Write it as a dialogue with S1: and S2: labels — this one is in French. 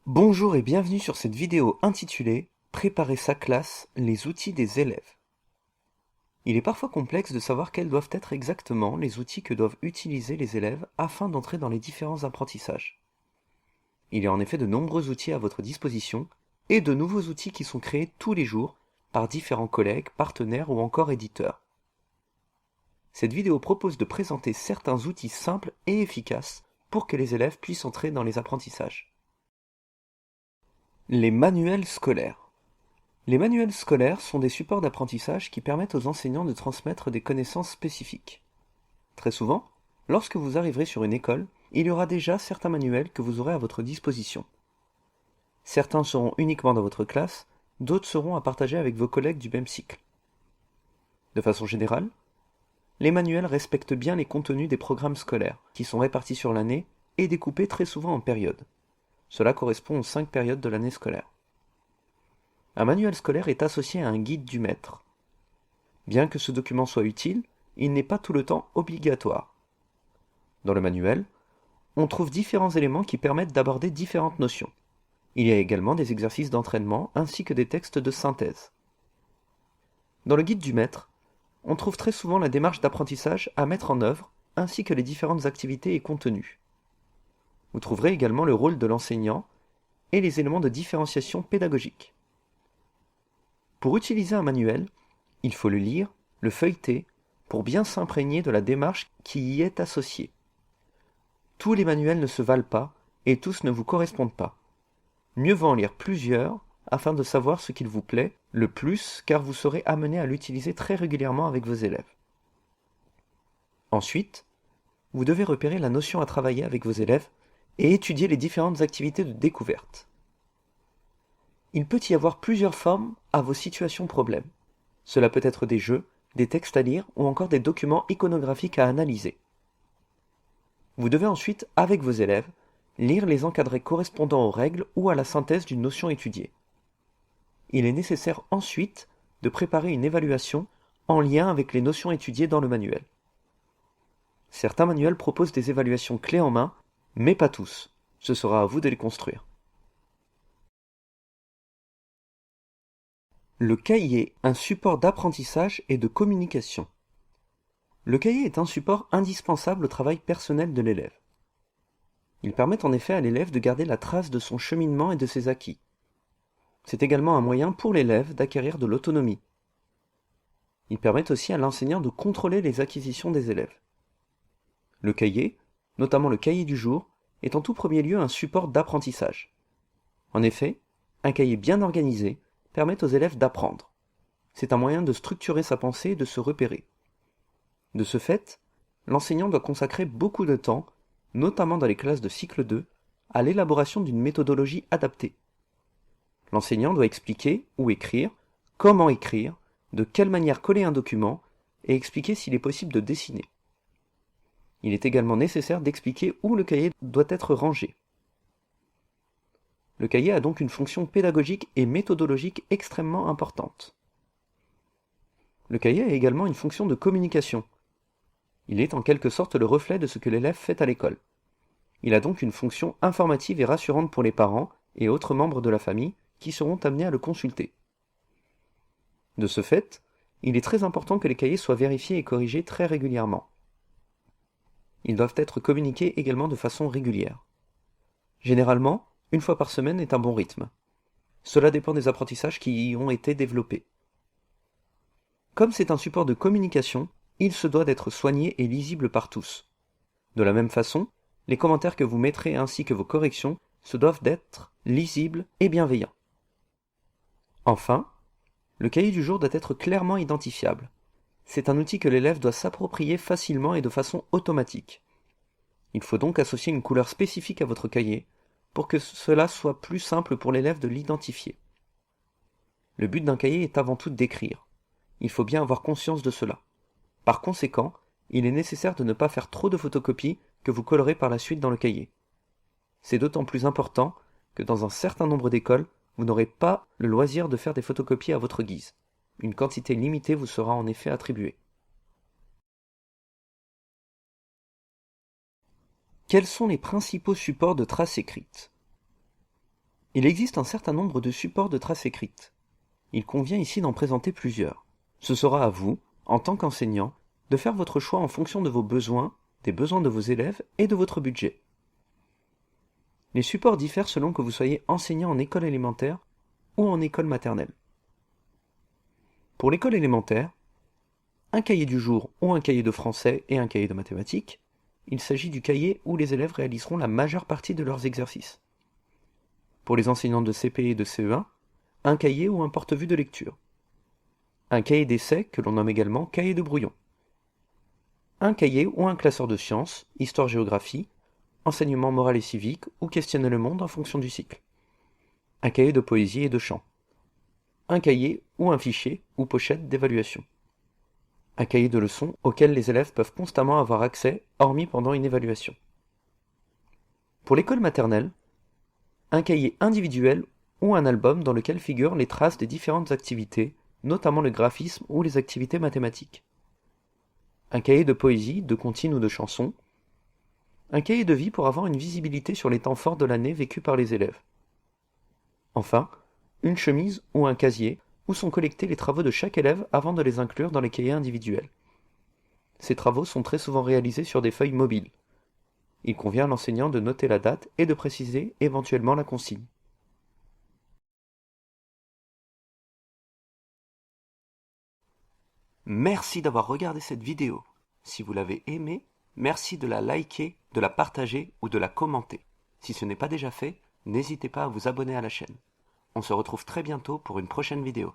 S1: Bonjour et bienvenue sur cette vidéo intitulée Préparer sa classe, les outils des élèves. Il est parfois complexe de savoir quels doivent être exactement les outils que doivent utiliser les élèves afin d'entrer dans les différents apprentissages. Il y a en effet de nombreux outils à votre disposition et de nouveaux outils qui sont créés tous les jours par différents collègues, partenaires ou encore éditeurs. Cette vidéo propose de présenter certains outils simples et efficaces pour que les élèves puissent entrer dans les apprentissages. Les manuels scolaires. Les manuels scolaires sont des supports d'apprentissage qui permettent aux enseignants de transmettre des connaissances spécifiques. Très souvent, lorsque vous arriverez sur une école, il y aura déjà certains manuels que vous aurez à votre disposition. Certains seront uniquement dans votre classe, d'autres seront à partager avec vos collègues du même cycle. De façon générale, les manuels respectent bien les contenus des programmes scolaires, qui sont répartis sur l'année et découpés très souvent en périodes. Cela correspond aux 5 périodes de l'année scolaire. Un manuel scolaire est associé à un guide du maître. Bien que ce document soit utile, il n'est pas tout le temps obligatoire. Dans le manuel, on trouve différents éléments qui permettent d'aborder différentes notions. Il y a également des exercices d'entraînement ainsi que des textes de synthèse. Dans le guide du maître, on trouve très souvent la démarche d'apprentissage à mettre en œuvre ainsi que les différentes activités et contenus. Vous trouverez également le rôle de l'enseignant et les éléments de différenciation pédagogique. Pour utiliser un manuel, il faut le lire, le feuilleter, pour bien s'imprégner de la démarche qui y est associée. Tous les manuels ne se valent pas et tous ne vous correspondent pas. Mieux vaut en lire plusieurs afin de savoir ce qu'il vous plaît le plus car vous serez amené à l'utiliser très régulièrement avec vos élèves. Ensuite, vous devez repérer la notion à travailler avec vos élèves et étudier les différentes activités de découverte. Il peut y avoir plusieurs formes à vos situations problèmes. Cela peut être des jeux, des textes à lire ou encore des documents iconographiques à analyser. Vous devez ensuite, avec vos élèves, lire les encadrés correspondant aux règles ou à la synthèse d'une notion étudiée. Il est nécessaire ensuite de préparer une évaluation en lien avec les notions étudiées dans le manuel. Certains manuels proposent des évaluations clés en main, mais pas tous. Ce sera à vous de les construire. Le cahier, un support d'apprentissage et de communication. Le cahier est un support indispensable au travail personnel de l'élève. Il permet en effet à l'élève de garder la trace de son cheminement et de ses acquis. C'est également un moyen pour l'élève d'acquérir de l'autonomie. Il permet aussi à l'enseignant de contrôler les acquisitions des élèves. Le cahier, notamment le cahier du jour, est en tout premier lieu un support d'apprentissage. En effet, un cahier bien organisé permet aux élèves d'apprendre. C'est un moyen de structurer sa pensée et de se repérer. De ce fait, l'enseignant doit consacrer beaucoup de temps, notamment dans les classes de cycle 2, à l'élaboration d'une méthodologie adaptée. L'enseignant doit expliquer ou écrire, comment écrire, de quelle manière coller un document, et expliquer s'il est possible de dessiner. Il est également nécessaire d'expliquer où le cahier doit être rangé. Le cahier a donc une fonction pédagogique et méthodologique extrêmement importante. Le cahier a également une fonction de communication. Il est en quelque sorte le reflet de ce que l'élève fait à l'école. Il a donc une fonction informative et rassurante pour les parents et autres membres de la famille qui seront amenés à le consulter. De ce fait, il est très important que les cahiers soient vérifiés et corrigés très régulièrement. Ils doivent être communiqués également de façon régulière. Généralement, une fois par semaine est un bon rythme. Cela dépend des apprentissages qui y ont été développés. Comme c'est un support de communication, il se doit d'être soigné et lisible par tous. De la même façon, les commentaires que vous mettrez ainsi que vos corrections se doivent d'être lisibles et bienveillants. Enfin, le cahier du jour doit être clairement identifiable. C'est un outil que l'élève doit s'approprier facilement et de façon automatique. Il faut donc associer une couleur spécifique à votre cahier pour que cela soit plus simple pour l'élève de l'identifier. Le but d'un cahier est avant tout d'écrire. Il faut bien avoir conscience de cela. Par conséquent, il est nécessaire de ne pas faire trop de photocopies que vous collerez par la suite dans le cahier. C'est d'autant plus important que dans un certain nombre d'écoles, vous n'aurez pas le loisir de faire des photocopies à votre guise. Une quantité limitée vous sera en effet attribuée. Quels sont les principaux supports de traces écrites ? Il existe un certain nombre de supports de traces écrites. Il convient ici d'en présenter plusieurs. Ce sera à vous, en tant qu'enseignant, de faire votre choix en fonction de vos besoins, des besoins de vos élèves et de votre budget. Les supports diffèrent selon que vous soyez enseignant en école élémentaire ou en école maternelle. Pour l'école élémentaire, un cahier du jour ou un cahier de français et un cahier de mathématiques, il s'agit du cahier où les élèves réaliseront la majeure partie de leurs exercices. Pour les enseignants de CP et de CE1, un cahier ou un porte-vue de lecture. Un cahier d'essai que l'on nomme également cahier de brouillon. Un cahier ou un classeur de sciences, histoire-géographie, enseignement moral et civique ou questionner le monde en fonction du cycle. Un cahier de poésie et de chant. Un cahier ou un fichier ou pochette d'évaluation. Un cahier de leçons auquel les élèves peuvent constamment avoir accès, hormis pendant une évaluation. Pour l'école maternelle, un cahier individuel ou un album dans lequel figurent les traces des différentes activités, notamment le graphisme ou les activités mathématiques. Un cahier de poésie, de comptines ou de chansons. Un cahier de vie pour avoir une visibilité sur les temps forts de l'année vécus par les élèves. Enfin, une chemise ou un casier où sont collectés les travaux de chaque élève avant de les inclure dans les cahiers individuels. Ces travaux sont très souvent réalisés sur des feuilles mobiles. Il convient à l'enseignant de noter la date et de préciser éventuellement la consigne. Merci d'avoir regardé cette vidéo. Si vous l'avez aimée, merci de la liker, de la partager ou de la commenter. Si ce n'est pas déjà fait, n'hésitez pas à vous abonner à la chaîne. On se retrouve très bientôt pour une prochaine vidéo.